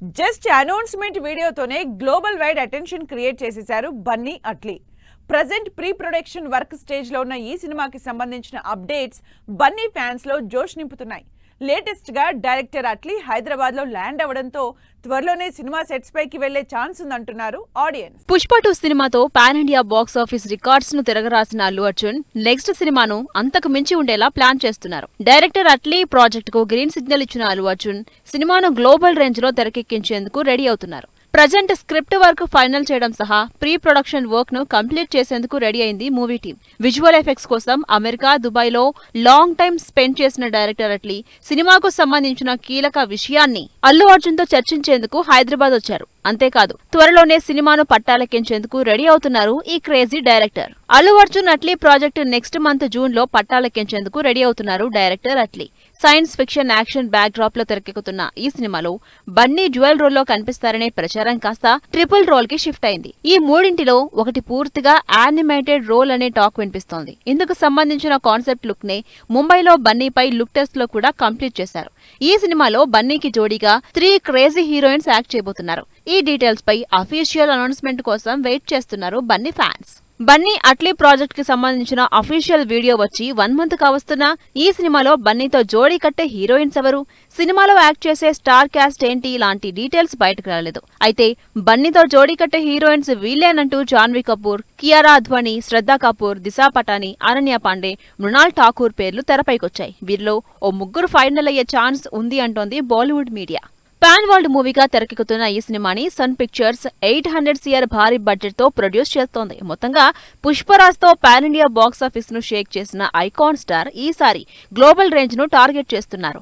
Just announcement వీడియోతోనే global wide attention create చేసేశారు Bunny Atlee. Present pre production work stage లో ఉన్న ఈ సినిమాకి సంబంధించిన అప్డేట్స్ బన్నీ ఫ్యాన్స్ లో జోష్ నింపుతున్నాయి. లేటెస్ట్ గా డైరెక్టర్ అట్లీ హైదరాబాద్ లో ల్యాండ్ అవడంతో త్వరలోనే సినిమా సెట్స్ పైకి వెళ్లే ఛాన్స్ ఉందంటున్నారు ఆడియన్స్. పుష్ప 2 సినిమాతో pan India box office records ను తిరగరాసిన అల్లు అర్జున్ నెక్స్ట్ సినిమాను అంతకు మించి ఉండేలా ప్లాన్ చేస్తున్నారు. డైరెక్టర్ అట్లీ ప్రాజెక్ట్ కు గ్రీన్ సిగ్నల్ ఇచ్చిన అల్లు అర్జున్ సినిమాను గ్లోబల్ రేంజ్ లో తెరకెక్కించేందుకు రెడీ అవుతున్నారు. ప్రజెంట్ స్క్రిప్ట్ వర్క్ ఫైనల్ చేయడం సహా ప్రీ ప్రొడక్షన్ వర్క్ ను కంప్లీట్ చేసేందుకు రెడీ అయింది మూవీ టీం. విజువల్ ఎఫెక్ట్స్ కోసం అమెరికా, దుబాయ్ లో లాంగ్ టైం స్పెండ్ చేసిన డైరెక్టర్ అట్లీ సినిమాకు సంబంధించిన కీలక విషయాన్ని అల్లు అర్జున్ తో చర్చించేందుకు హైదరాబాద్ వచ్చారు. అంతేకాదు త్వరలోనే సినిమాను పట్టాలెక్కించేందుకు రెడీ అవుతున్నారు ఈ crazy director. Allu Arjun Atlee project next month June లో పట్టాలెక్కించేందుకు రెడీ అవుతున్నారు director Atlee. Science fiction action back drop లో తెరకెక్కుతున్న ఈ సినిమాలో బన్నీ డ్యూయల్ రోల్ లో కనిపిస్తారనే ప్రచారం కాస్త ట్రిపుల్ రోల్ కి షిఫ్ట్ అయింది. ఈ మూడింటిలో ఒకటి పూర్తిగా యానిమేటెడ్ రోల్ అనే టాక్ వినిపిస్తోంది. ఇందుకు సంబంధించిన కాన్సెప్ట్ లుక్ నే ముంబైలో బన్నీపై లుక్ టెస్ట్ లో కూడా కంప్లీట్ చేశారు. ఈ సినిమాలో బన్నీకి జోడీగా 3 క్రేజీ హీరోయిన్స్ యాక్ట్ చేయబోతున్నారు. ఈ డీటెయిల్స్ పై అఫీషియల్ అనౌన్స్మెంట్ కోసం వెయిట్ చేస్తున్నారు బన్నీ ఫ్యాన్స్. బన్నీ అట్లీ ప్రాజెక్ట్ కి సంబంధించిన అఫీషియల్ వీడియో వచ్చి 1 మంత్ కావస్తున్నా ఈ సినిమాలో బన్నీతో జోడీ కట్టే హీరోయిన్స్ ఎవరు, సినిమాలో యాక్ట్ చేసే స్టార్ క్యాస్ట్ ఏంటి ఇలాంటి డీటెయిల్స్ బయటకు రాలేదు. అయితే బన్నీతో జోడీ కట్టే హీరోయిన్స్ వీళ్ళేనంటూ జాన్వీ కపూర్, కియారా అద్వానీ, శ్రద్ధా కపూర్, దిశా పటానీ, అనన్య పాండే, మృణాల్ ఠాకూర్ పేర్లు తెరపైకొచ్చాయి. వీరిలో ఓ ముగ్గురు ఫైనల్ అయ్యే ఛాన్స్ ఉంది అంటోంది బాలీవుడ్ మీడియా. పాన్ వరల్డ్ మూవీగా తెరకెక్కుతున్న ఈ సినిమాని సన్ పిక్చర్స్ 800 CR భారీ బడ్జెట్ తో ప్రొడ్యూస్ చేస్తోంది. మొత్తంగా పుష్పరాజ్ తో పాన్ ఇండియా బాక్స్ ఆఫీస్ ను షేక్ చేసిన ఐకాన్ స్టార్ ఈసారి గ్లోబల్ రేంజ్ ను టార్గెట్ చేస్తున్నారు.